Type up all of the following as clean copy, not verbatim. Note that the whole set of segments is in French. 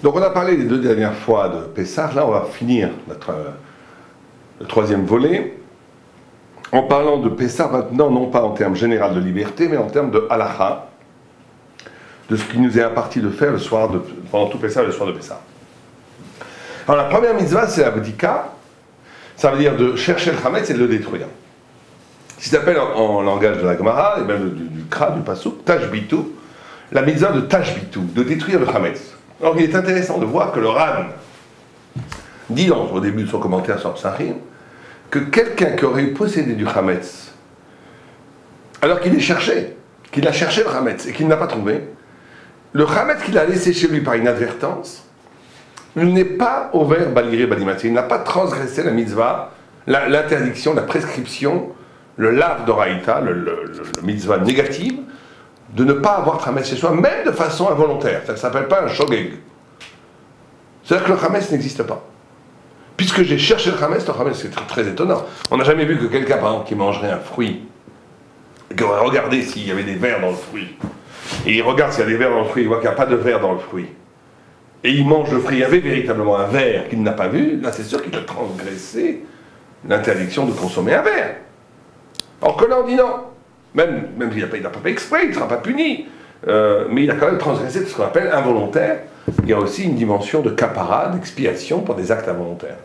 Donc on a parlé les deux dernières fois de Pessah, là on va finir le troisième volet, en parlant de Pessah maintenant, non pas en termes général de liberté, mais en termes de halakha, de ce qui nous est imparti de faire pendant tout Pessah, le soir de Pessah. Alors la première mitzvah, c'est la bdika, ça veut dire de chercher le chametz et de le détruire. Ce qui s'appelle en langage de la Gemara, et même du Kra, du Pasuk, tashbitu, la mitzvah de tashbitu, de détruire le chametz. Alors il est intéressant de voir que le Ran dit au début de son commentaire sur Psachim que quelqu'un qui aurait possédé du chametz, alors qu'il a cherché le chametz et qu'il n'a pas trouvé, le chametz qu'il a laissé chez lui par inadvertance, il n'est pas ouvert baliré balimaté, il n'a pas transgressé la mitzvah, l'interdiction, la prescription, le lav d'oraïta, le mitzvah négative, de ne pas avoir chametz chez soi, même de façon involontaire. Ça ne s'appelle pas un shogeg. C'est-à-dire que le chametz n'existe pas. Puisque j'ai cherché le chametz c'est très, très étonnant. On n'a jamais vu que quelqu'un, par exemple, qui mangerait un fruit, qui aurait regardé s'il y avait des vers dans le fruit, et il regarde s'il y a des vers dans le fruit, il voit qu'il n'y a pas de vers dans le fruit, et il mange le fruit, il y avait véritablement un ver qu'il n'a pas vu, là c'est sûr qu'il a transgressé l'interdiction de consommer un ver. Or que là on dit non. Même s'il n'a pas fait exprès, il ne sera pas puni. Mais il a quand même transgressé de ce qu'on appelle involontaire. Il y a aussi une dimension de kapara, d'expiation pour des actes involontaires.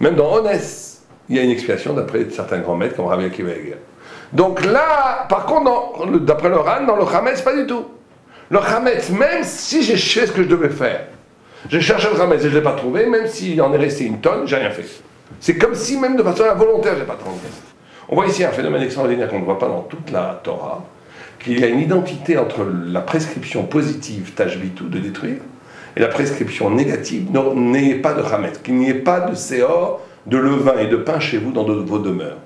Même dans Honès, il y a une expiation d'après certains grands maîtres comme Rabbi Akiva Eger. Donc là, par contre, d'après le Ran, dans le chametz, pas du tout. Le chametz, même si j'ai fait ce que je devais faire, j'ai cherché le chametz et je ne l'ai pas trouvé, même s'il en est resté une tonne, j'ai rien fait. C'est comme si même de façon involontaire, je n'ai pas transgressé. On voit ici un phénomène extraordinaire qu'on ne voit pas dans toute la Torah, qu'il y a une identité entre la prescription positive, tashbitu, de détruire, et la prescription négative, n'ayez pas de chametz, qu'il n'y ait pas de séor, de levain et de pain chez vous dans vos demeures.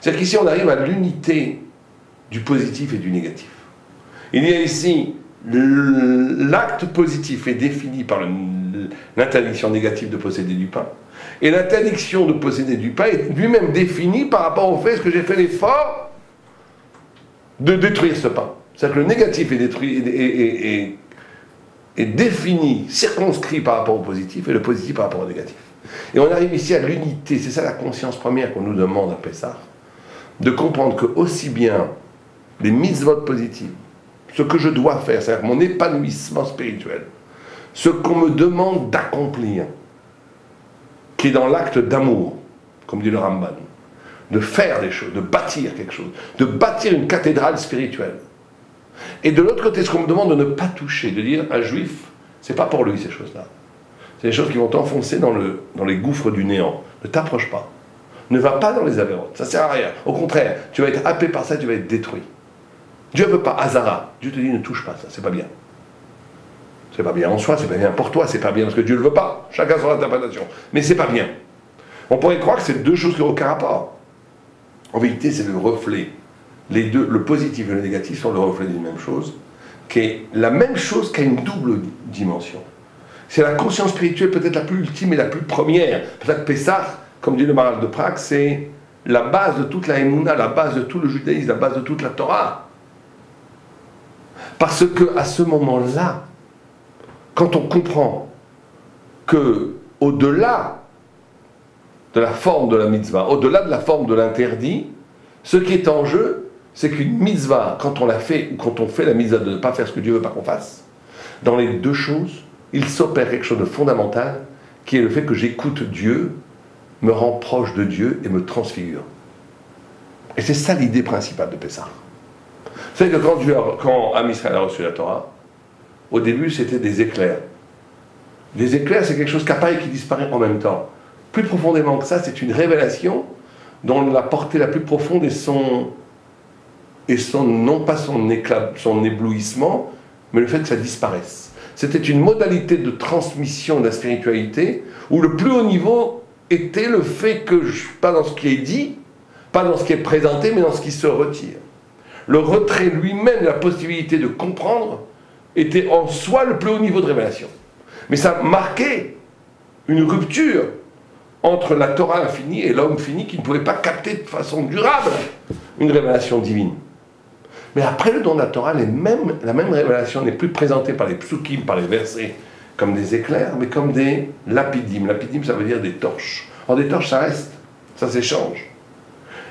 C'est-à-dire qu'ici on arrive à l'unité du positif et du négatif. Il y a ici, l'acte positif est défini par l'interdiction négative de posséder du pain, et l'interdiction de posséder du pain est lui-même définie par rapport au fait que j'ai fait l'effort de détruire ce pain. C'est-à-dire que le négatif est défini, circonscrit par rapport au positif, et le positif par rapport au négatif. Et on arrive ici à l'unité, c'est ça la conscience première qu'on nous demande à Pessah, de comprendre que aussi bien les mitzvot positives, ce que je dois faire, c'est-à-dire mon épanouissement spirituel, ce qu'on me demande d'accomplir, qui est dans l'acte d'amour, comme dit le Ramban, de faire des choses, de bâtir quelque chose, de bâtir une cathédrale spirituelle. Et de l'autre côté, ce qu'on me demande de ne pas toucher, de dire un juif, c'est pas pour lui ces choses-là. C'est des choses qui vont t'enfoncer dans les gouffres du néant. Ne t'approche pas. Ne va pas dans les avérotes, ça sert à rien. Au contraire, tu vas être happé par ça, tu vas être détruit. Dieu ne veut pas Hazara. Dieu te dit ne touche pas ça, c'est pas bien. C'est pas bien en soi, c'est pas bien pour toi, c'est pas bien parce que Dieu ne le veut pas. Chacun son interprétation. Mais c'est pas bien. On pourrait croire que c'est deux choses qui n'ont aucun rapport. En vérité, c'est le reflet. Les deux, le positif et le négatif, sont le reflet d'une même chose, qui est la même chose qui a une double dimension. C'est la conscience spirituelle peut-être la plus ultime et la plus première. C'est pour ça que Pessah, comme dit le Maharal de Prague, c'est la base de toute la Emouna, la base de tout le judaïsme, la base de toute la Torah. Parce que à ce moment-là, quand on comprend que au-delà de la forme de la mitzvah, au-delà de la forme de l'interdit, ce qui est en jeu, c'est qu'une mitzvah, quand on la fait, ou quand on fait la mitzvah de ne pas faire ce que Dieu veut pas qu'on fasse, dans les deux choses, il s'opère quelque chose de fondamental, qui est le fait que j'écoute Dieu, me rend proche de Dieu et me transfigure. Et c'est ça l'idée principale de Pessah. C'est que quand Am Israël a reçu la Torah, au début c'était des éclairs. Les éclairs, c'est quelque chose qui apparaît et qui disparaît en même temps. Plus profondément que ça, c'est une révélation dont la portée la plus profonde est non pas son éclat, son éblouissement, mais le fait que ça disparaisse. C'était une modalité de transmission de la spiritualité où le plus haut niveau était le fait que, pas dans ce qui est dit, pas dans ce qui est présenté, mais dans ce qui se retire. Le retrait lui-même, la possibilité de comprendre, était en soi le plus haut niveau de révélation. Mais ça marquait une rupture entre la Torah infinie et l'homme fini qui ne pouvait pas capter de façon durable une révélation divine. Mais après le don de la Torah, la même révélation n'est plus présentée par les psukim, par les versets comme des éclairs, mais comme des lapidim. Lapidim, ça veut dire des torches. Or, des torches, ça reste, ça s'échange.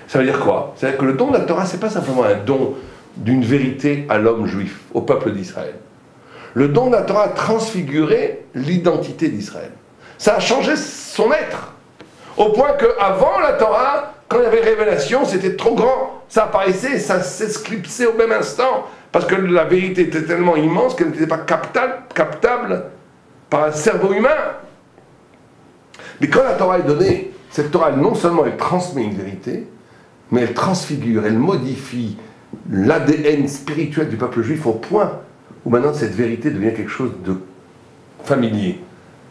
Ça veut dire quoi? C'est-à-dire que le don de la Torah, ce n'est pas simplement un don d'une vérité à l'homme juif, au peuple d'Israël. Le don de la Torah a transfiguré l'identité d'Israël. Ça a changé son être. Au point qu'avant la Torah, quand il y avait révélation, c'était trop grand. Ça apparaissait, ça s'esclipsait au même instant. Parce que la vérité était tellement immense qu'elle n'était pas captable par un cerveau humain. Mais quand la Torah est donnée, cette Torah, non seulement elle transmet une vérité, mais elle transfigure, elle modifie l'ADN spirituel du peuple juif au point où maintenant cette vérité devient quelque chose de familier,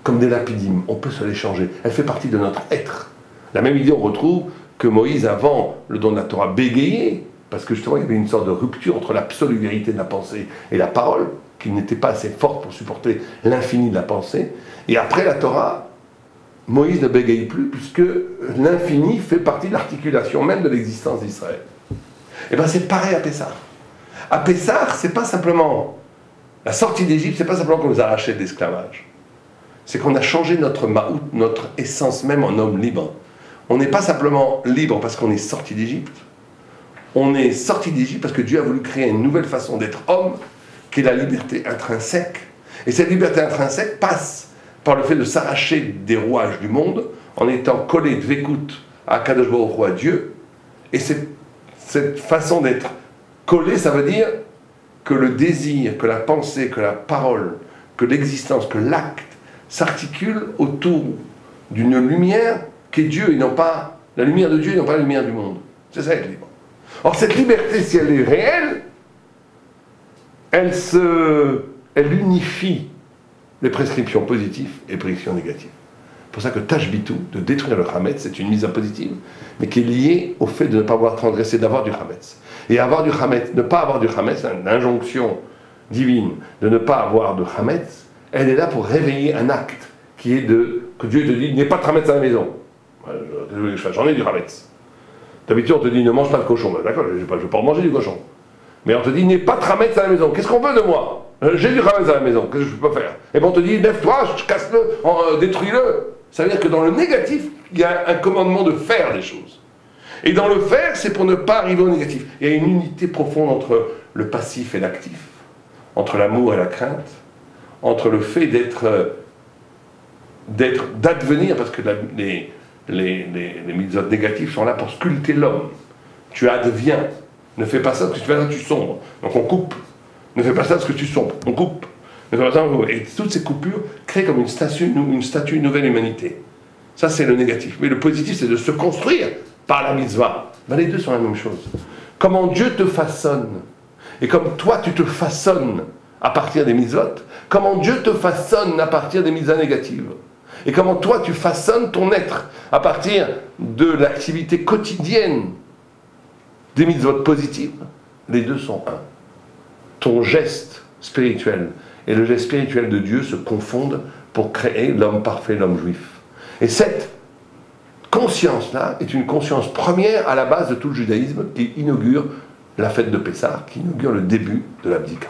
comme des lapidim, on peut se l'échanger, elle fait partie de notre être. La même idée on retrouve que Moïse, avant le don de la Torah, bégayait, parce que justement il y avait une sorte de rupture entre l'absolue vérité de la pensée et la parole, qui n'était pas assez forte pour supporter l'infini de la pensée, et après la Torah, Moïse ne bégaye plus, puisque l'infini fait partie de l'articulation même de l'existence d'Israël. Et bien c'est pareil à Pessah. À Pessah, c'est pas simplement la sortie d'Égypte, c'est pas simplement qu'on nous a arrachés de l'esclavage. C'est qu'on a changé notre maout, notre essence même en homme libre. On n'est pas simplement libre parce qu'on est sorti d'Égypte. On est sorti d'Égypte parce que Dieu a voulu créer une nouvelle façon d'être homme, qui est la liberté intrinsèque. Et cette liberté intrinsèque passe par le fait de s'arracher des rouages du monde, en étant collé de vécoute à Kadosh Baruch Hu, à Dieu. Et cette façon d'être collé, ça veut dire que le désir, que la pensée, que la parole, que l'existence, que l'acte s'articule autour d'une lumière qui est Dieu et non pas la lumière de Dieu et non pas la lumière du monde. C'est ça être libre. Or cette liberté, si elle est réelle, elle unifie les prescriptions positives et les prescriptions négatives. C'est pour ça que Tashbitu, de détruire le Hametz, c'est une mise en positive, mais qui est liée au fait de ne pas avoir transgressé, d'avoir du Hametz. Et avoir du Hametz, ne pas avoir du Hametz, l'injonction divine de ne pas avoir de Hametz, elle est là pour réveiller un acte qui est que Dieu te dit, n'aie pas de Hametz à la maison. J'en ai du Hametz. D'habitude, on te dit, ne mange pas de cochon. Ben, d'accord, je ne vais pas manger du cochon. Mais on te dit, n'aie pas de Hametz à la maison. Qu'est-ce qu'on veut de moi? J'ai du Hametz à la maison. Qu'est-ce que je peux faire? Et bien, on te dit, lève-toi, casse-le, détruis-le. Ça veut dire que dans le négatif, il y a un commandement de faire des choses. Et dans le faire, c'est pour ne pas arriver au négatif. Il y a une unité profonde entre le passif et l'actif, entre l'amour et la crainte, entre le fait d'advenir, parce que les mitzvot négatifs sont là pour sculpter l'homme. Tu adviens. Ne fais pas ça parce que tu fais ça, tu sombres. Donc on coupe. Ne fais pas ça parce que tu sombres. On coupe. Ne fais pas ça, et toutes ces coupures créent comme une statue, une nouvelle humanité. Ça, c'est le négatif. Mais le positif, c'est de se construire par la mitzvah. Ben, les deux sont la même chose. Comment Dieu te façonne, et comme toi, tu te façonnes à partir des mitzvot, comment Dieu te façonne à partir des mitzvahs négatives. Et comment toi, tu façonnes ton être à partir de l'activité quotidienne des mitzvot positives. Les deux sont un. Ton geste spirituel et le geste spirituel de Dieu se confondent pour créer l'homme parfait, l'homme juif. Et cette conscience-là est une conscience première à la base de tout le judaïsme qui inaugure la fête de Pessah, qui inaugure le début de l'Abdika.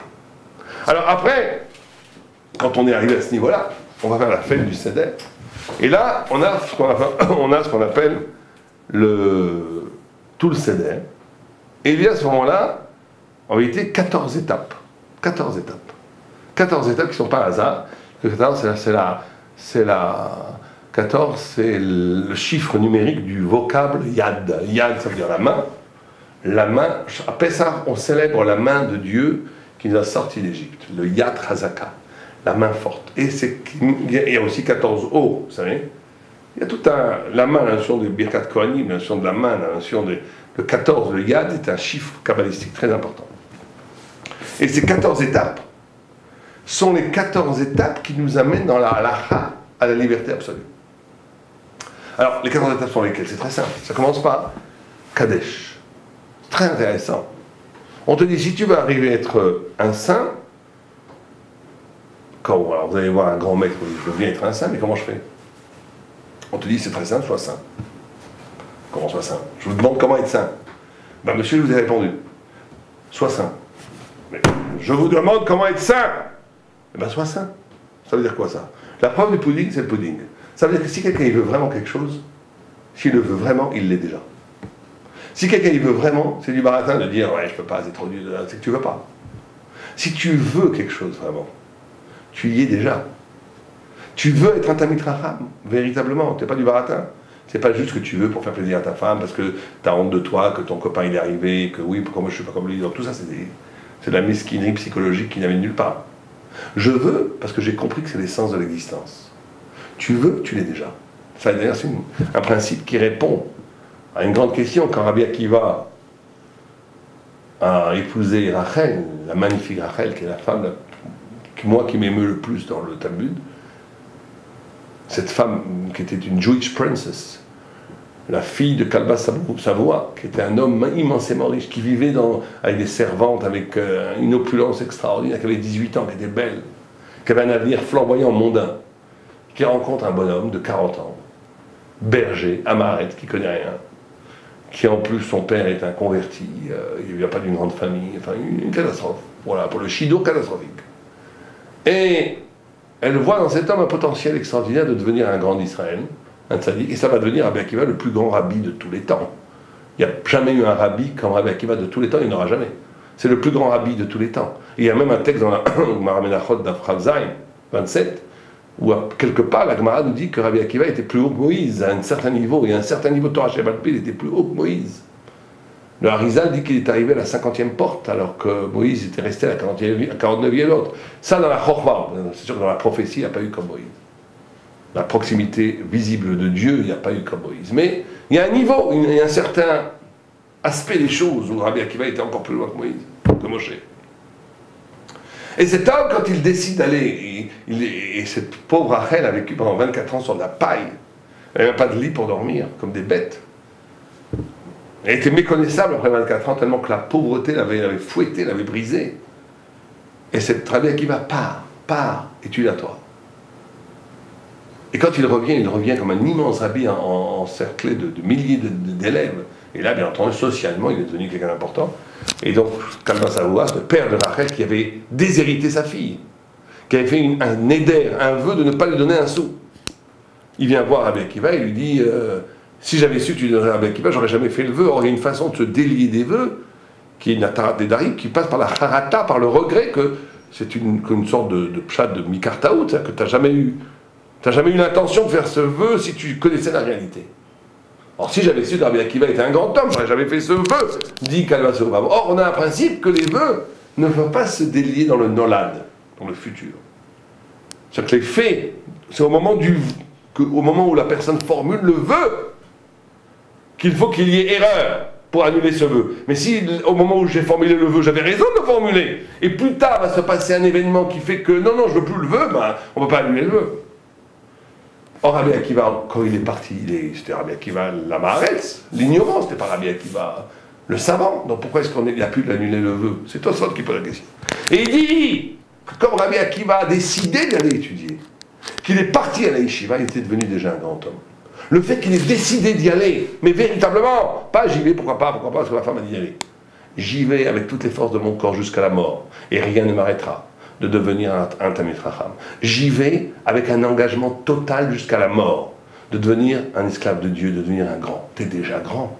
Alors après, quand on est arrivé à ce niveau-là, on va faire la fête du Seder. Et là, on a ce qu'on appelle tout le Seder. Et il y a à ce moment-là, en réalité, 14 étapes. 14 étapes. 14 étapes qui ne sont pas hasard. 14, c'est le chiffre numérique du vocable Yad. Yad, ça veut dire la main. La main, à Pessah, on célèbre la main de Dieu qui nous a sortis d'Égypte. Le Yad Hazaka, la main forte. Et il y a aussi 14 O, vous savez. Il y a tout la main, la notion de Birkat Kohanim, la notion de la main, la notion de 14, le Yad est un chiffre kabbalistique très important. Et ces 14 étapes sont les 14 étapes qui nous amènent dans la halacha à la liberté absolue. Alors, les 14 étapes sont lesquelles? C'est très simple. Ça commence par Kadesh. C'est très intéressant. On te dit, si tu veux arriver à être un saint, alors vous allez voir un grand maître, je veux bien être un saint, mais comment je fais? On te dit, c'est très simple, sois saint. Comment sois saint? Je vous demande comment être saint. Ben, monsieur, je vous ai répondu. Sois saint. Mais je vous demande comment être saint. Eh ben, sois saint. Ça veut dire quoi ça? La preuve du pudding, c'est le pudding. Ça veut dire que si quelqu'un il veut vraiment quelque chose, s'il le veut vraiment, il l'est déjà. Si quelqu'un il veut vraiment, c'est du baratin de dire ouais je peux pas, c'est trop dur, c'est que tu veux pas. Si tu veux quelque chose vraiment, tu y es déjà. Tu veux être un Talmid Chacham, véritablement, tu n'es pas du baratin. C'est pas juste que tu veux pour faire plaisir à ta femme, parce que tu as honte de toi, que ton copain il est arrivé, que oui, pourquoi moi je suis pas comme lui. Donc tout ça c'est de la mesquinerie psychologique qui n'amène nulle part. Je veux parce que j'ai compris que c'est l'essence de l'existence. Tu veux, tu l'es déjà. Ça d'ailleurs c'est un principe qui répond à une grande question. Quand Rabbi Akiva a épousé Rachel, la magnifique Rachel, qui est la femme moi qui m'émeut le plus dans le Talmud, cette femme qui était une Jewish princess, la fille de Kalba Savoie, qui était un homme immensément riche, qui vivait avec des servantes, avec une opulence extraordinaire, qui avait 18 ans, qui était belle, qui avait un avenir flamboyant, mondain, qui rencontre un bonhomme de 40 ans, berger, amaret, qui ne connaît rien, qui en plus son père est un converti, il ne vient pas d'une grande famille, enfin une catastrophe, voilà, pour le Shido catastrophique. Et elle voit dans cet homme un potentiel extraordinaire de devenir un grand d'Israël, un tzaddik, et ça va devenir Rabbi Akiva le plus grand rabbi de tous les temps. Il n'y a jamais eu un rabbi comme Rabbi Akiva de tous les temps, il n'y en aura jamais. C'est le plus grand rabbi de tous les temps. Et il y a même un texte dans la Gemara Menachot d'Afrav Zayin 27, où quelque part la Gemara nous dit que Rabbi Akiva était plus haut que Moïse, à un certain niveau, et à un certain niveau de Torah Shebaal Peh, il était plus haut que Moïse. Le Harizal dit qu'il est arrivé à la 50e porte, alors que Moïse était resté à la 49e autre. Ça, dans la Chorma, c'est sûr que dans la prophétie, il n'y a pas eu comme Moïse. La proximité visible de Dieu, il n'y a pas eu comme Moïse. Mais il y a un niveau, il y a un certain aspect des choses où Rabbi Akiva était encore plus loin que Moïse, que Moshe. Et cet homme, quand il décide d'aller, et cette pauvre Rachel a vécu pendant 24 ans sur de la paille, elle n'avait même pas de lit pour dormir, comme des bêtes. Elle était méconnaissable après 24 ans, tellement que la pauvreté l'avait fouettée, l'avait brisée. Et cette Rabbi Akiva part, et tu l'as toi. Et quand il revient comme un immense rabbi encerclé de milliers d'élèves. Et là, bien entendu, socialement, il est devenu quelqu'un d'important. Et donc, Kalba Savoie, le père de Rachel, qui avait déshérité sa fille, qui avait fait un néder, un vœu de ne pas lui donner un sou. Il vient voir Rabbi Akiva et lui dit si j'avais su que tu donnerais à Rabbi Akiva, j'aurais jamais fait le vœu. Or, il y a une façon de se délier des vœux, qui est une atarat des darim, qui passe par la harata, par le regret que c'est une sorte de pshat de mikartaout, c'est-à-dire que tu n'as jamais eu l'intention de faire ce vœu si tu connaissais la réalité. Or, si j'avais su que Rabbi Akiva était un grand homme, j'aurais jamais fait ce vœu, dit Kalba Savoie. Or, on a un principe que les vœux ne peuvent pas se délier dans le nolad, dans le futur. C'est-à-dire que les faits, c'est au moment où la personne formule le vœu, qu'il faut qu'il y ait erreur pour annuler ce vœu. Mais si au moment où j'ai formulé le vœu, j'avais raison de le formuler, et plus tard va se passer un événement qui fait que non, je veux plus le vœu, ben, on ne peut pas annuler le vœu. Or, Rabbi Akiva, quand il est parti, c'était Rabbi Akiva l'Amaretz, l'ignorant, c'était pas Rabbi Akiva le savant. Donc pourquoi est-ce qu'il n'y a plus d'annuler le vœu? C'est Tosfot qui pose la question. Et il dit que comme Rabbi Akiva a décidé d'aller étudier, qu'il est parti à la yeshiva, il était devenu déjà un grand homme. Le fait qu'il ait décidé d'y aller, mais véritablement, pas j'y vais, pourquoi pas, parce que ma femme a dit d'y aller. J'y vais avec toutes les forces de mon corps jusqu'à la mort, et rien ne m'arrêtera de devenir un Talmid Chacham. J'y vais avec un engagement total jusqu'à la mort, de devenir un esclave de Dieu, de devenir un grand. Tu es déjà grand.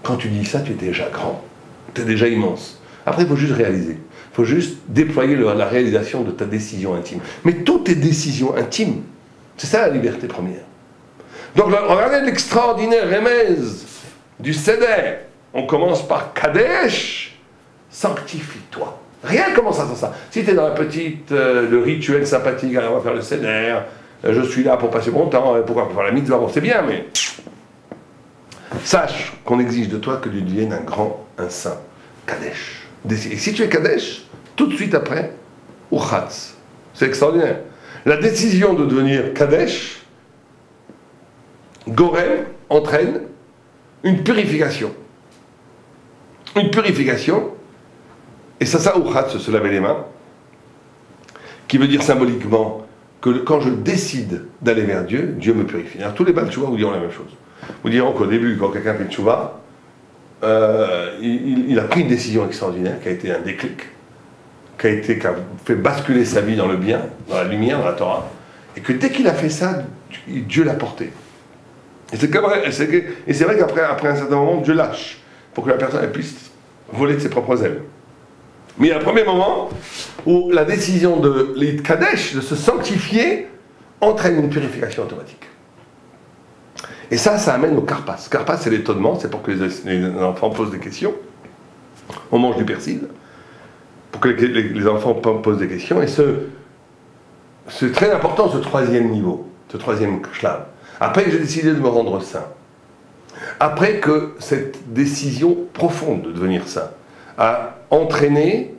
Quand tu dis ça, tu es déjà grand. Tu es déjà immense. Après, il faut juste réaliser. Il faut juste déployer la réalisation de ta décision intime. Mais toutes tes décisions intimes, c'est ça la liberté première. Donc, regardez l'extraordinaire remez du Seder. On commence par Kadesh, sanctifie-toi. Rien ne commence à ça. Si tu es dans la petite, le rituel sympathique, allez, on va faire le Seder, je suis là pour passer mon temps, pourquoi pour faire la mitzvah, bon, c'est bien, mais sache qu'on exige de toi que tu deviennes un saint. Kadesh. Et si tu es Kadesh, tout de suite après, Uchatz. C'est extraordinaire. La décision de devenir Kadesh, Gorem, entraîne une purification. Une purification, et ça Uchatz, se laver les mains, qui veut dire symboliquement que quand je décide d'aller vers Dieu, Dieu me purifie. Alors tous les Baal Tchouva vous diront la même chose. Vous diront qu'au début, quand quelqu'un fait Tchouva, il a pris une décision extraordinaire qui a été un déclic, qui a fait basculer sa vie dans le bien, dans la lumière, dans la Torah, et que dès qu'il a fait ça, Dieu l'a porté. Et c'est vrai qu'après un certain moment, Dieu lâche, pour que la personne elle puisse voler de ses propres ailes. Mais il y a un premier moment où la décision de l'Eid Kadesh, de se sanctifier, entraîne une purification automatique. Et ça amène au karpas. Karpas, c'est l'étonnement, c'est pour que les enfants posent des questions. On mange du persil, pour que les enfants posent des questions. Et c'est très important, ce troisième niveau, ce troisième shlav. Après que j'ai décidé de me rendre saint, après que cette décision profonde de devenir saint a entraîné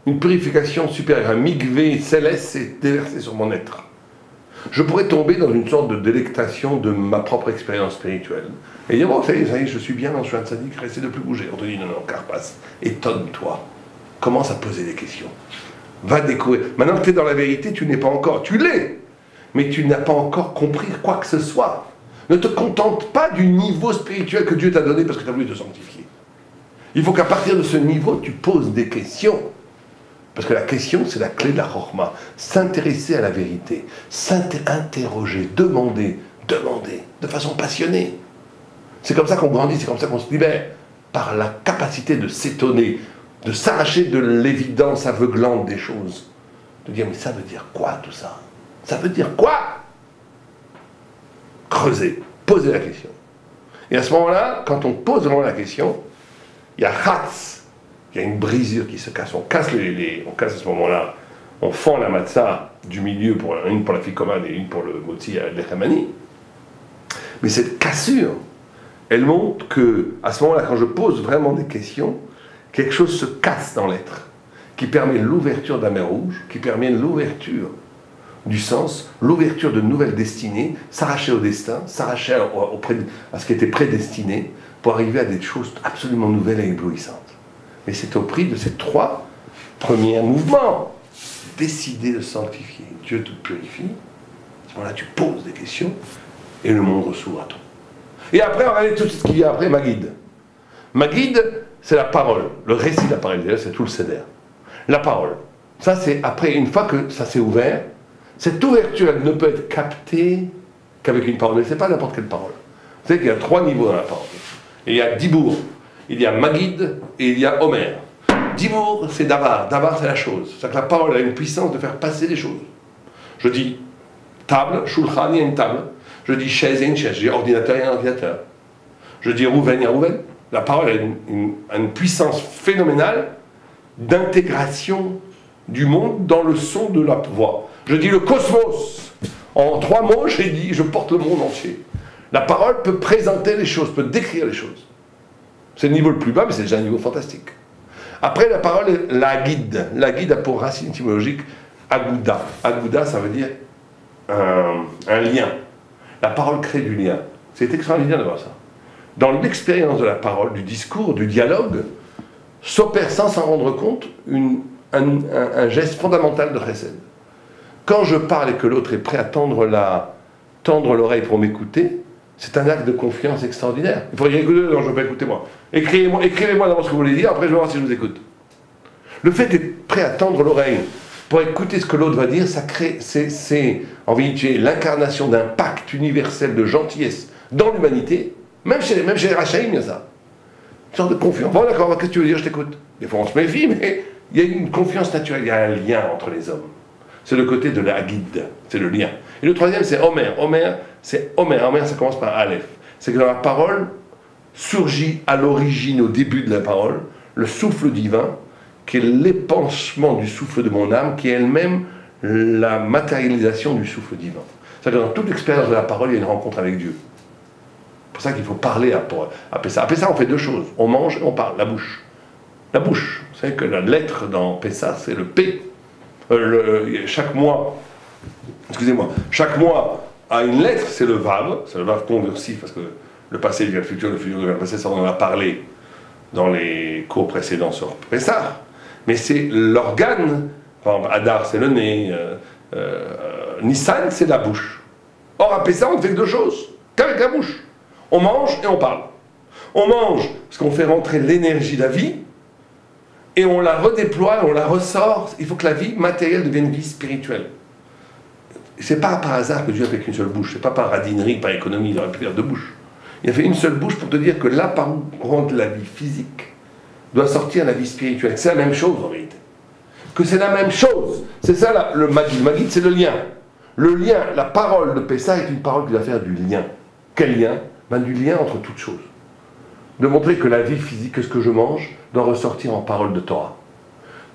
une purification supérieure, un mikvé céleste s'est déversé sur mon être, je pourrais tomber dans une sorte de délectation de ma propre expérience spirituelle. Et dire, bon, ça y est, je suis bien, je suis un tzaddik, essaie de plus bouger. On te dit, non, Karpas, étonne-toi. Commence à poser des questions. Va découvrir. Maintenant que tu es dans la vérité, tu n'es pas encore. Tu l'es, mais tu n'as pas encore compris quoi que ce soit. Ne te contente pas du niveau spirituel que Dieu t'a donné parce que tu as voulu te sanctifier. Il faut qu'à partir de ce niveau, tu poses des questions. Parce que la question, c'est la clé de la chorma. S'intéresser à la vérité, s'interroger, demander, de façon passionnée. C'est comme ça qu'on grandit, c'est comme ça qu'on se libère. Par la capacité de s'étonner, de s'arracher de l'évidence aveuglante des choses. De dire, mais ça veut dire quoi tout ça? Ça veut dire quoi? Creuser, poser la question. Et à ce moment-là, quand on pose vraiment la question, il y a Hatz. Il y a une brisure qui se casse. On casse à ce moment-là, on fend la matzah du milieu, une pour la ficomane et une pour le motzi à l'echamani. Mais cette cassure, elle montre que, à ce moment-là, quand je pose vraiment des questions, quelque chose se casse dans l'être, qui permet l'ouverture de la mer Rouge, qui permet l'ouverture du sens, l'ouverture de nouvelles destinées, s'arracher au destin, s'arracher à ce qui était prédestiné, pour arriver à des choses absolument nouvelles et éblouissantes. Mais c'est au prix de ces trois premiers mouvements. Décider de sanctifier. Dieu te purifie. À ce moment-là, tu poses des questions et le monde s'ouvre à toi. Et après, regardez tout ce qu'il y a après, Magid. Magid, c'est la parole. Le récit de la parole, c'est tout le seder. La parole. Ça, c'est après, une fois que ça s'est ouvert, cette ouverture, elle ne peut être captée qu'avec une parole. Mais ce n'est pas n'importe quelle parole. Vous savez qu'il y a 3 niveaux dans la parole. Et il y a Dibour. Il y a Magid et il y a Omer. Dibour, c'est Davar. Davar, c'est la chose. C'est-à-dire que la parole a une puissance de faire passer des choses. Je dis table, Shulchan, il y a une table. Je dis chaise, il y a une chaise. Je dis ordinateur, il y a un ordinateur. Je dis Rouven, il y a un Rouven. La parole a une puissance phénoménale d'intégration du monde dans le son de la voix. Je dis le cosmos. En 3 mots, j'ai dit, je porte le monde entier. La parole peut présenter les choses, peut décrire les choses. C'est le niveau le plus bas, mais c'est déjà un niveau fantastique. Après, la parole est la guide. La guide a pour racine étymologique agouda. Agouda, ça veut dire un lien. La parole crée du lien. C'est extraordinaire de voir ça. Dans l'expérience de la parole, du discours, du dialogue, s'opère sans s'en rendre compte un geste fondamental de chesed. Quand je parle et que l'autre est prêt à tendre l'oreille pour m'écouter, c'est un acte de confiance extraordinaire. Il faut dire, écoutez, non, je ne veux pas écouter moi. Écrivez-moi d'abord ce que vous voulez dire, après je vais voir si je vous écoute. Le fait d'être prêt à tendre l'oreille pour écouter ce que l'autre va dire, ça crée, c'est en vérité l'incarnation d'un pacte universel de gentillesse dans l'humanité. Même chez les Rachaïm, il y a ça. Une sorte de confiance. Bon, d'accord, qu'est-ce que tu veux dire, je t'écoute. Des fois on se méfie, mais il y a une confiance naturelle, il y a un lien entre les hommes. C'est le côté de la guide, c'est le lien. Et le troisième, c'est Omer. Omer, ça commence par Aleph. C'est que dans la parole, surgit à l'origine, au début de la parole, le souffle divin, qui est l'épanchement du souffle de mon âme, qui est elle-même la matérialisation du souffle divin. C'est-à-dire que dans toute l'expérience de la parole, il y a une rencontre avec Dieu. C'est pour ça qu'il faut parler à Pessah. À Pessah, on fait 2 choses. On mange et on parle, la bouche. La bouche. Vous savez que la lettre dans Pessah, c'est le P. Chaque mois a une lettre, c'est le Vav conversif, parce que le passé devient le futur devient le passé, ça on en a parlé dans les cours précédents sur Pessah, mais c'est l'organe, par exemple, Adar c'est le nez, Nissan c'est la bouche. Or à Pessah on ne fait que 2 choses, qu'avec la bouche. On mange et on parle. On mange parce qu'on fait rentrer l'énergie de la vie, et on la redéploie, on la ressort. Il faut que la vie matérielle devienne vie spirituelle. C'est pas par hasard que Dieu a fait qu'une seule bouche, c'est pas par radinerie, par économie, il aurait pu faire deux bouches. Il a fait une seule bouche pour te dire que là, par où rentre la vie physique, doit sortir la vie spirituelle. C'est la même chose en réalité. Que c'est la même chose. C'est ça là, le Maggid. Le Maggid, c'est le lien. Le lien, la parole de Pessah est une parole qui doit faire du lien. Quel lien? Du lien entre toutes choses. De montrer que la vie physique, que ce que je mange, doit ressortir en parole de Torah.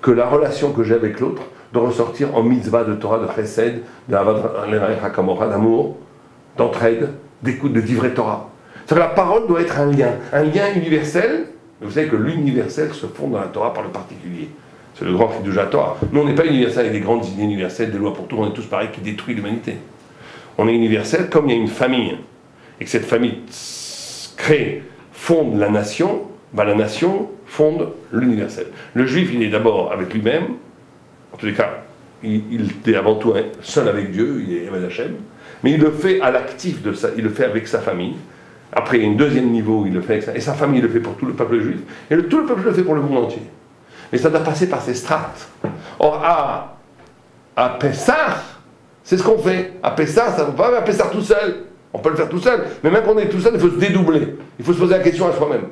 Que la relation que j'ai avec l'autre doit ressortir en mitzvah de Torah, de chesed, d'amour, d'entraide, d'écoute, de divrei Torah. C'est-à-dire que la parole doit être un lien universel. Vous savez que l'universel se fonde dans la Torah par le particulier. C'est le grand Chiddush à Torah. Nous, on n'est pas universel avec des grandes idées universelles, des lois pour tout, on est tous pareils qui détruisent l'humanité. On est universel comme il y a une famille, et que cette famille crée, fonde la nation, la nation fonde l'universel. Le juif, il est d'abord avec lui-même, en tous les cas, il est avant tout seul avec Dieu, il est Eved Hashem, mais il le fait à l'actif de ça, il le fait avec sa famille. Après, il y a un deuxième niveau, il le fait avec ça, et sa famille le fait pour tout le peuple juif, et tout le peuple le fait pour le monde entier. Mais ça doit passer par ces strates. Or, à Pessah, c'est ce qu'on fait. À Pessah, ça ne va pas à Pessah tout seul. On peut le faire tout seul. Mais même quand on est tout seul, il faut se dédoubler. Il faut se poser la question à soi-même.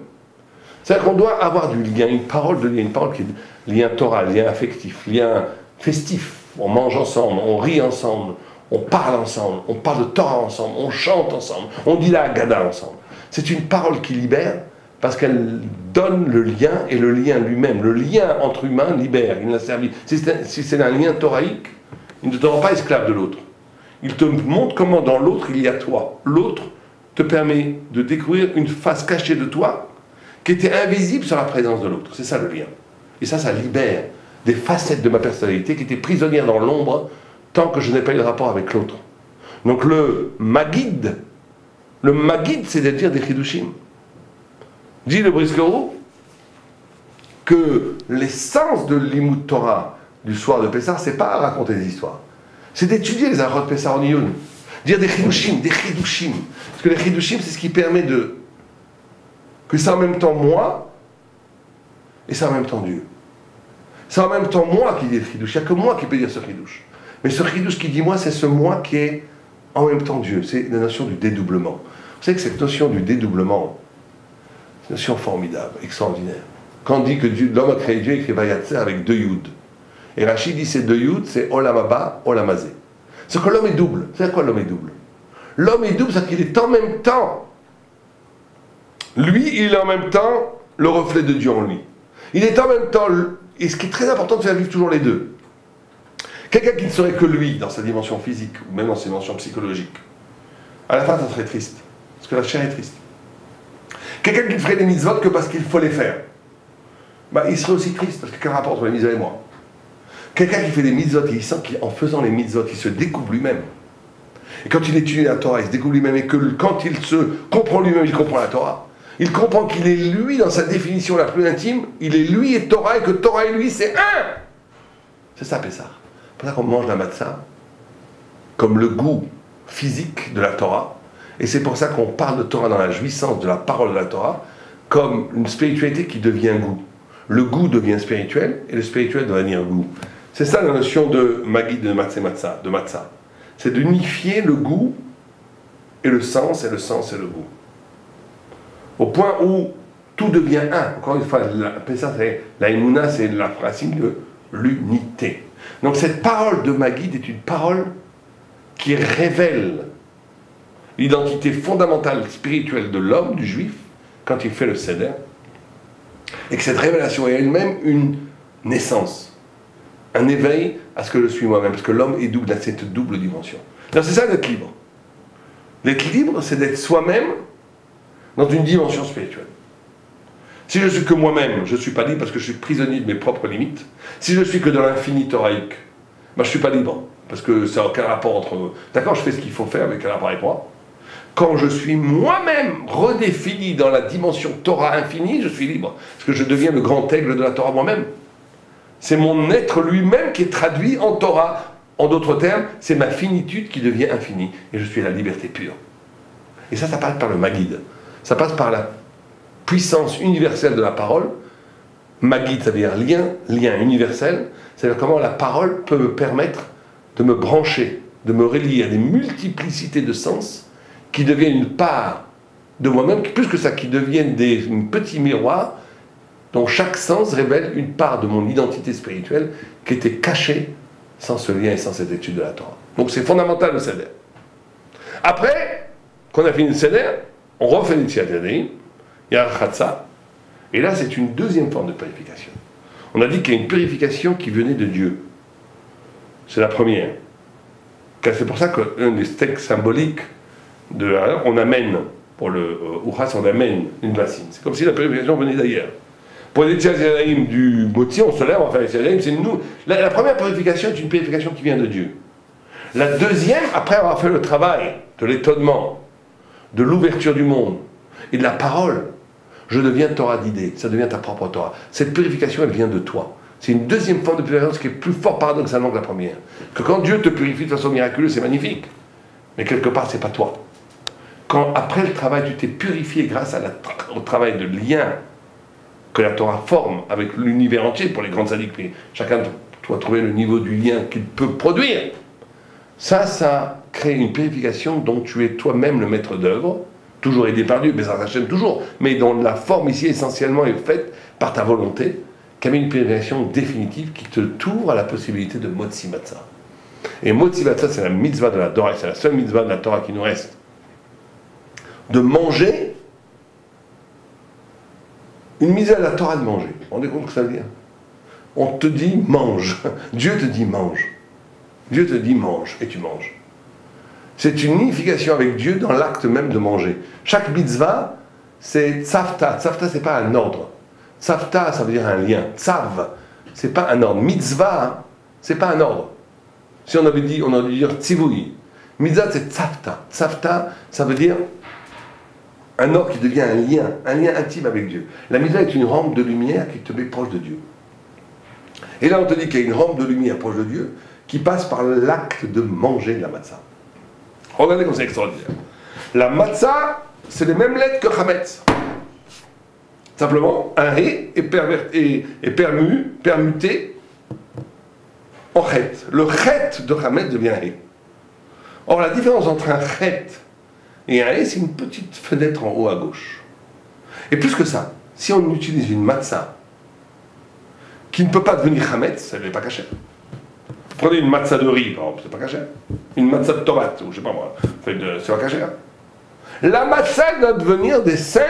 C'est-à-dire qu'on doit avoir du lien, une parole de lien, une parole qui est lien Torah, lien affectif, lien festif. On mange ensemble, on rit ensemble, on parle de Torah ensemble, on chante ensemble, on dit la Haggadah ensemble. C'est une parole qui libère, parce qu'elle donne le lien, et le lien lui-même, le lien entre humains libère, il l'a servi. Si c'est un lien thoraïque, il ne te rend pas esclave de l'autre. Il te montre comment dans l'autre il y a toi. L'autre te permet de découvrir une face cachée de toi, qui était invisible sur la présence de l'autre. C'est ça le lien. Et ça libère des facettes de ma personnalité qui étaient prisonnières dans l'ombre, tant que je n'ai pas eu de rapport avec l'autre. Donc le Maggid, c'est de dire des Chidushim. Dit le Briskerou que l'essence de l'Imout Torah du soir de Pessah, c'est pas raconter des histoires. C'est d'étudier les Arot Pessah en Iyun. Dire des Chidushim. Parce que les Chidushim, c'est ce qui permet que c'est en même temps moi, et c'est en même temps Dieu. C'est en même temps moi qui dis le Chidush. Il n'y a que moi qui peux dire ce Chidush. Mais ce Chidush qui dit moi, c'est ce moi qui est en même temps Dieu. C'est la notion du dédoublement. Vous savez que cette notion du dédoublement, c'est une notion formidable, extraordinaire. Quand on dit que l'homme a créé Dieu, il écrit Vayatzer avec deux Yud. Et Rachid dit ces deux Yud, c'est Olam Haba, Olam Hazé. C'est que l'homme est double. C'est quoi l'homme est double? L'homme est double, c'est qu'il est en même temps. Lui, il est en même temps le reflet de Dieu en lui. Il est en même temps, et ce qui est très important de faire vivre toujours les deux. Quelqu'un qui ne serait que lui, dans sa dimension physique, ou même dans sa dimension psychologique, à la fin, ça serait triste. Parce que la chair est triste. Quelqu'un qui ne ferait des mitzvot que parce qu'il faut les faire, il serait aussi triste, parce que quel rapport entre les mitzvot et moi? Quelqu'un qui fait des mitzvot, il sent qu'en faisant les mitzvot, il se découvre lui-même. Et quand il étudie la Torah, il se découvre lui-même, et que quand il se comprend lui-même, il comprend la Torah. Il comprend qu'il est lui, dans sa définition la plus intime, il est lui et Torah, et que Torah et lui, c'est un. C'est ça, Pessah. C'est pour ça qu'on mange la matzah, comme le goût physique de la Torah. Et c'est pour ça qu'on parle de Torah dans la jouissance de la parole de la Torah, comme une spiritualité qui devient goût. Le goût devient spirituel, et le spirituel doit devenir goût. C'est ça la notion de Maggid, de Matzah. C'est d'unifier le goût et le sens et le goût. Au point où tout devient un. Encore une fois, la Emouna, c'est la racine de l'unité. Donc cette parole de Maggid est une parole qui révèle l'identité fondamentale spirituelle de l'homme, du juif, quand il fait le Seder, et que cette révélation est elle-même une naissance, un éveil à ce que je suis moi-même, parce que l'homme est double, dans cette double dimension. C'est ça l'être libre. L'être libre, c'est d'être soi-même dans une dimension spirituelle. Si je suis que moi-même, je ne suis pas libre parce que je suis prisonnier de mes propres limites. Si je suis que dans l'infini thoraïque, je ne suis pas libre, parce que ça n'a aucun rapport entre... D'accord, je fais ce qu'il faut faire, mais quel rapport avec moi? Quand je suis moi-même redéfini dans la dimension Torah infinie, je suis libre. Parce que je deviens le grand aigle de la Torah moi-même. C'est mon être lui-même qui est traduit en Torah. En d'autres termes, c'est ma finitude qui devient infinie. Et je suis la liberté pure. Et ça passe par le Maggid. Ça passe par la puissance universelle de la parole, Magid, ça veut dire lien, lien universel. C'est-à-dire comment la parole peut me permettre de me brancher, de me relier à des multiplicités de sens qui deviennent une part de moi-même, plus que ça, qui deviennent des petits miroirs dont chaque sens révèle une part de mon identité spirituelle qui était cachée sans ce lien et sans cette étude de la Torah. Donc c'est fondamental le Seder. Après qu'on a fini le Seder, on refait les Tziyat-Yadayim, il y a un Chatza, et là c'est une deuxième forme de purification. On a dit qu'il y a une purification qui venait de Dieu. C'est la première. C'est pour ça qu'un des textes symboliques, on amène, pour le Uchas, on amène une bassine. C'est comme si la purification venait d'ailleurs. Pour les Tziyat-Yadayim du Motzi, on se lève, on va faire les Tziyat-Yadayim, c'est nous. La première purification est une purification qui vient de Dieu. La deuxième, après avoir fait le travail de l'étonnement, de l'ouverture du monde et de la parole, je deviens Torah d'idée, ça devient ta propre Torah. Cette purification, elle vient de toi. C'est une deuxième forme de purification qui est plus fort paradoxalement que la première. Que quand Dieu te purifie de façon miraculeuse, c'est magnifique. Mais quelque part, c'est pas toi. Quand après le travail, tu t'es purifié grâce au travail de lien que la Torah forme avec l'univers entier pour les grandes sadiques, chacun doit trouver le niveau du lien qu'il peut produire. Ça crée une purification dont tu es toi-même le maître d'œuvre, toujours aidé par Dieu, mais ça s'achève toujours, mais dont la forme ici essentiellement est faite par ta volonté, qui a une purification définitive qui te t'ouvre à la possibilité de Motzi Matzah. Et Motzi Matzah, c'est la mitzvah de la Torah, c'est la seule mitzvah de la Torah qui nous reste. De manger, une mitzvah de la Torah de manger. Vous vous rendez compte ce que ça veut dire? On te dit mange, Dieu te dit mange. Dieu te dit mange, et tu manges. C'est une unification avec Dieu dans l'acte même de manger. Chaque mitzvah, c'est tzavta. Tzavta, c'est pas un ordre. Tzavta, ça veut dire un lien. Tzav, c'est pas un ordre. Mitzvah, c'est pas un ordre. Si on avait dit, on aurait dû dire tzivui. Mitzvah, c'est tzavta. Tzavta, ça veut dire un ordre qui devient un lien intime avec Dieu. La mitzvah est une rampe de lumière qui te met proche de Dieu. Et là, on te dit qu'il y a une rampe de lumière proche de Dieu qui passe par l'acte de manger de la matzah. Regardez comme c'est extraordinaire. La matzah, c'est les mêmes lettres que Hametz. Simplement, un ré est permuté en chet. Le chet de Hametz devient un ré. Or, la différence entre un chet et un ré, c'est une petite fenêtre en haut à gauche. Et plus que ça, si on utilise une matzah qui ne peut pas devenir Hametz, elle n'est pas cachée. Prenez une matzah de riz, par exemple, c'est pas caché. Une matzah de tomate, ou je sais pas moi, c'est pas caché. La matzah doit devenir des 5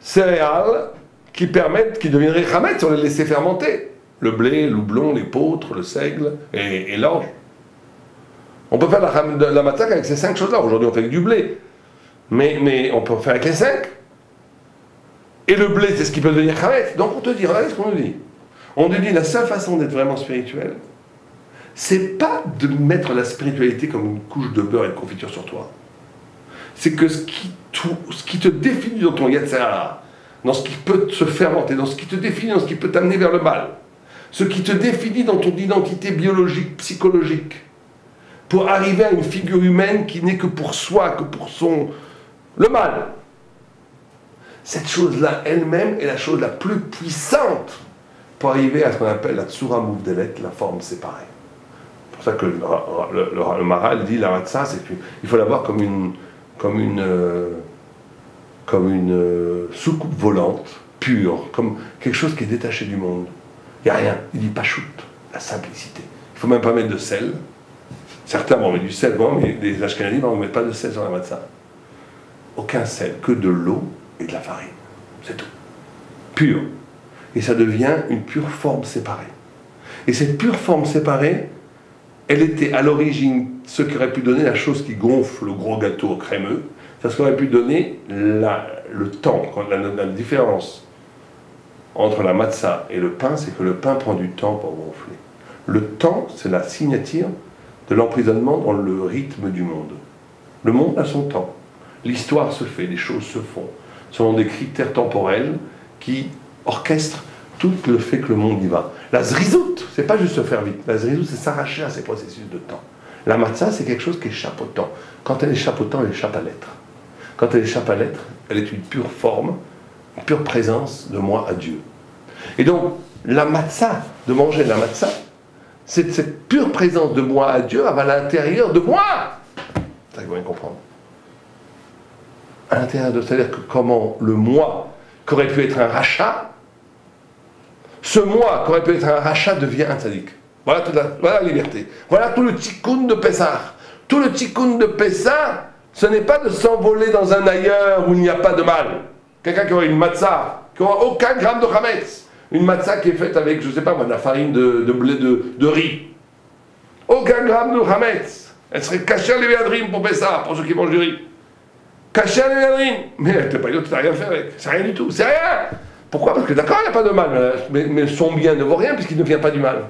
céréales qui deviendraient chametz si on les laissait fermenter. Le blé, le houblon, l'épeautre, le seigle et l'orge. On peut faire la matzah avec ces 5 choses-là. Aujourd'hui, on fait avec du blé. Mais on peut faire avec les 5. Et le blé, c'est ce qui peut devenir chametz. Donc on te dit, regardez ce qu'on nous dit. On nous dit la seule façon d'être vraiment spirituel, c'est pas de mettre la spiritualité comme une couche de beurre et de confiture sur toi. C'est que ce qui te définit dans ton Yetzirah, dans ce qui peut se fermenter, dans ce qui te définit, dans ce qui peut t'amener vers le mal, ce qui te définit dans ton identité biologique, psychologique, pour arriver à une figure humaine qui n'est que pour soi, que pour le mal. Cette chose-là elle-même est la chose la plus puissante pour arriver à ce qu'on appelle la tsura mouvdelet, la forme séparée. C'est pour ça que le Maharal dit la matzah, il faut la voir comme une soucoupe volante, pure, comme quelque chose qui est détaché du monde. Il n'y a rien. Il dit pachout, la simplicité. Il ne faut même pas mettre de sel. Certains vont mettre du sel, mais les Ashkenazim ne mettent pas de sel sur la matzah. Aucun sel, que de l'eau et de la farine. C'est tout. Pur. Et ça devient une pure forme séparée. Et cette pure forme séparée, elle était à l'origine ce qui aurait pu donner la chose qui gonfle le gros gâteau crémeux, c'est ce qui aurait pu donner le temps. La différence entre la matzah et le pain, c'est que le pain prend du temps pour gonfler. Le temps, c'est la signature de l'emprisonnement dans le rythme du monde. Le monde a son temps. L'histoire se fait, les choses se font, selon des critères temporels qui orchestrent tout le fait que le monde y va. La zrizout, c'est pas juste se faire vite. La zrizout, c'est s'arracher à ces processus de temps. La matzah, c'est quelque chose qui échappe au temps. Quand elle échappe au temps, elle échappe à l'être. Quand elle échappe à l'être, elle est une pure forme, une pure présence de moi à Dieu. Et donc, la matzah, de manger la matzah, c'est cette pure présence de moi à Dieu à l'intérieur de moi. C'est ça qu'il faut bien comprendre. À l'intérieur de, c'est-à-dire que comment le moi, qui aurait pu être un rachat, ce moi, qui aurait pu être un rachat, devient un tzaddik. Voilà, voilà la liberté. Voilà tout le tikkun de Pessah. Tout le tikkun de Pessah, ce n'est pas de s'envoler dans un ailleurs où il n'y a pas de mal. Quelqu'un qui aurait une matzah, qui n'aura aucun gramme de chametz. Une matzah qui est faite avec, je ne sais pas moi, de la farine de blé de riz. Aucun gramme de chametz. Elle serait cachée à l'évéadrim pour Pessah, pour ceux qui mangent du riz. Cachée à l'évéadrim. Mais elle ne peut pas dire que tu n'as rien fait avec. C'est rien du tout. C'est rien. Pourquoi? Parce que d'accord, il n'y a pas de mal. Mais son bien ne vaut rien puisqu'il ne vient pas du mal.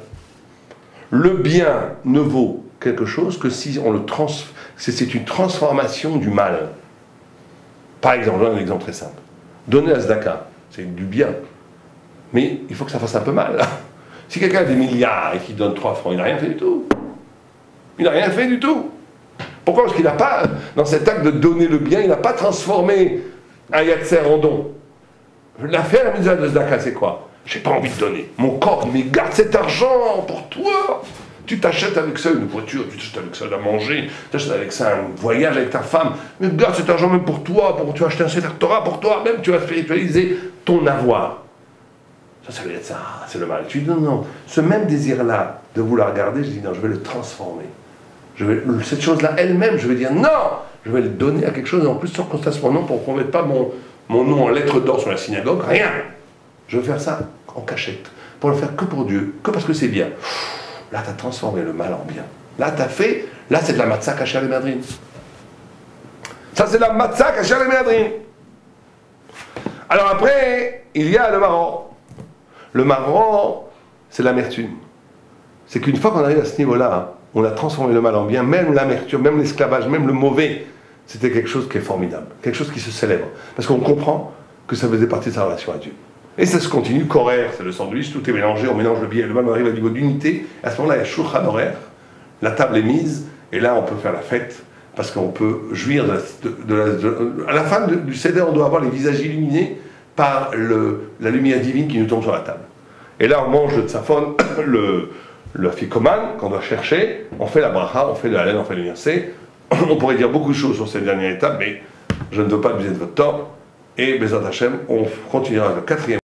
Le bien ne vaut quelque chose que si on le transforme. C'est une transformation du mal. Par exemple, je donne un exemple très simple. Donner la tzedaka, c'est du bien. Mais il faut que ça fasse un peu mal. Si quelqu'un a des milliards et qu'il donne 3 francs, il n'a rien fait du tout. Il n'a rien fait du tout. Pourquoi? Parce qu'il n'a pas, dans cet acte de donner le bien, il n'a pas transformé un yatser en don. L'affaire la mitzvah de tzedaka, c'est quoi? J'ai pas envie de donner. Mon corps, mais garde cet argent pour toi. Tu t'achètes avec ça une voiture, tu t'achètes avec ça à manger, tu t'achètes avec ça un voyage avec ta femme, mais garde cet argent même pour toi, tu vas acheter un Sefer Torah pour toi, même tu vas spiritualiser ton avoir. Ça veut dire ça, c'est le mal. Tu dis non, non, ce même désir-là de vouloir garder, je dis non, je vais le transformer. Cette chose-là elle-même, je vais dire non, je vais le donner à quelque chose, et en plus sans qu'on fasse mon nom, pour qu'on ne mette pas mon nom en lettres d'or sur la synagogue, rien. Je veux faire ça en cachette, pour le faire que pour Dieu, que parce que c'est bien. Là, tu as transformé le mal en bien. Là, tu as fait, là, c'est de la matzah cachée à l'éméadrine. Ça, c'est de la matzah cachée à l'éméadrine. Alors après, il y a le maror. Le maror, c'est l'amertume. C'est qu'une fois qu'on arrive à ce niveau-là, on a transformé le mal en bien, même l'amertume, même l'esclavage, même le mauvais, c'était quelque chose qui est formidable, quelque chose qui se célèbre. Parce qu'on comprend que ça faisait partie de sa relation à Dieu. Et ça se continue, qu'horaire, c'est le sandwich, tout est mélangé, on mélange le bien et le mal, on arrive à un niveau d'unité. À ce moment-là, il y a shulchan horaire, la table est mise, et là, on peut faire la fête, parce qu'on peut jouir à la fin du Seder, on doit avoir les visages illuminés par la lumière divine qui nous tombe sur la table. Et là, on mange le tzafon, le afikoman, qu'on doit chercher, on fait la bracha, on fait le halen, on fait le nircé. On pourrait dire beaucoup de choses sur cette dernière étape, mais je ne veux pas abuser de votre temps. Et Bezat Hashem, on continuera le 4e.